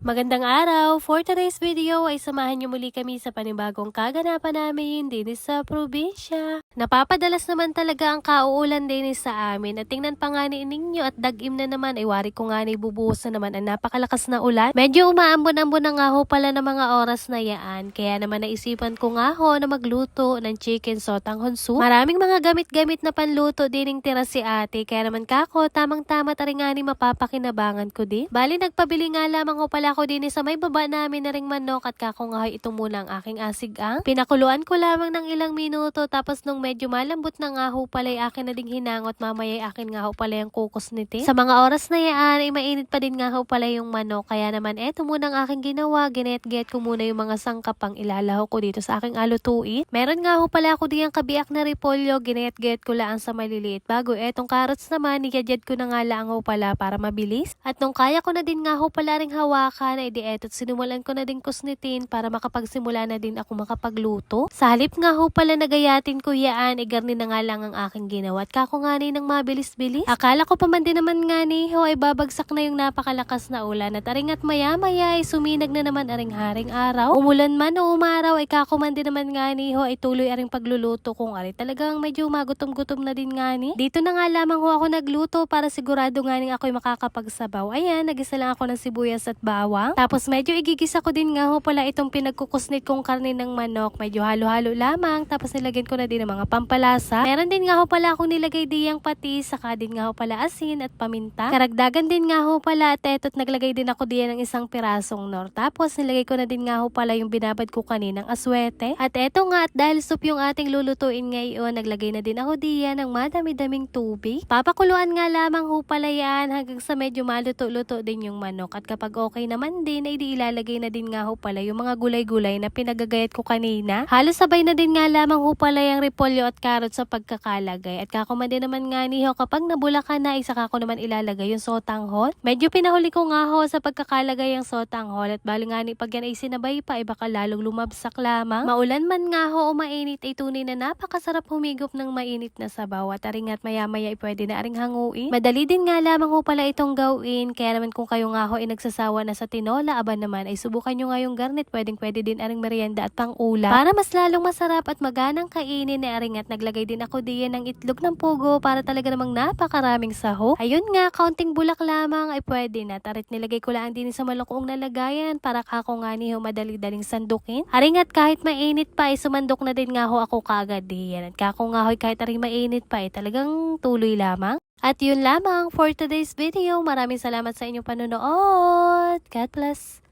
Magandang araw! For today's video ay samahan niyo muli kami sa panibagong kaganapan namin din sa probinsya. Napapadalas naman talaga ang kauulan din sa amin at tingnan pa nga ni ninyo at dagim na naman ay wari ko nga ni bubuhos na naman ang napakalakas na ulan. Medyo umaambon-ambon na nga ho pala ng mga oras na yaan kaya naman naisipan ko nga ho na magluto ng chicken sotanghon soup. Maraming mga gamit-gamit na panluto din ng tira si ate kaya naman kako tamang-tama taring nga ni mapapakinabangan ko din. Bali nagpabili nga lamang ho pala ako din sa may baba namin na ring manok at kako nga ito muna ang aking asigang. Pinakuluan ko lamang ng ilang minuto tapos nung medyo malambot na nga ho pala ay akin na ding hinangot mamaya ay akin nga ho pala yung kukos niti. Sa mga oras na yan ay mainit pa din nga ho pala yung manok kaya naman eto muna ang aking ginawa. Ginet-get ko muna yung mga sangkapang ilalaho ko dito sa aking alutuin. Meron nga ho pala ako diyang kabiak na repolyo. Ginet-get ko lang sa maliliit bago etong carrots naman nigajad ko na nga lang ho pala para mabilis. At nung kaya ko na din nga ho pala ring hawakan ay di eto't sinimulan ko na din kusnitin para makapagsimula na din ako makapagluto. Sa halip nga ho pala nagayatin ko yaan, igarni na nga lang ang aking ginawa at kako nga ni nang mabilis-bilis. Akala ko pa man din naman nga ni ho ay babagsak na yung napakalakas na ulan at aring at maya-maya ay suminag na naman aring haring araw. Umulan man o umaraw ay kako man din naman nga ni ho ay tuloy aring pagluluto kung ari talagang medyo magutom-gutom na din nga ni. Dito na nga lamang ho ako nagluto para sigurado nga ning ako'y makakapagsabaw. Ayan, nagisa lang ako ng sibuyas at bawang. Tapos medyo igigisa ko din nga ho pala itong pinagkukusnit kong karne ng manok. Medyo halo-halo lamang. Tapos nilagyan ko na din ng mga pampalasa. Meron din nga ho pala akong nilagay diyang patis. Saka din nga ho pala asin at paminta. Karagdagan din nga ho pala at eto't naglagay din ako diyan ng isang pirasong nor. Tapos nilagay ko na din nga ho pala yung binabad ko kaninang aswete. At eto nga at dahil soup yung ating lulutuin ngayon, naglagay na din ako diyan ng madami-daming tubig. Papakuluan nga lamang ho pala yan hanggang sa medyo maluto-luto din yung manok. At kapag okay naman din ay di ilalagay na din nga ho pala yung mga gulay-gulay na pinagagayat ko kanina. Halos sabay na din nga lamang ho pala yung repolyo at carrot sa pagkakalagay. At kako man din naman nga ni ho kapag nabulakan na isaka ko naman ilalagay yung sotanghon. Medyo pinahuli ko nga ho sa pagkakalagay yung sotanghon at bali nga ni pag yan ay sinabay pa ay baka lalong lumabsak lamang. Maulan man nga ho o mainit ay tunay na napakasarap humigop ng mainit na sabaw at aring at maya-maya ay pwede na aring hanguin. Madali din nga lamang ho pala itong gawin kaya naman kung kayo nga ho ay nagsasawa na sa tinola aba naman ay subukan nyo nga yung garnet. Pwede din aring merienda at pang-ulam para mas lalong masarap at maganang kainin na aring at naglagay din ako diyan ng itlog ng pugo para talaga namang napakaraming saho. Ayun nga, kaunting bulak lamang ay pwede na. Tarit nilagay ko lang din sa malukong nalagayan para kako nga niyo madali-daling sandukin. Aring at kahit mainit pa ay sumandok na din nga ho ako kaagad diyan. At kako nga ho kahit aring mainit pa ay talagang tuloy lamang. At yun lamang for today's video. Maraming salamat sa inyong panonood. God bless.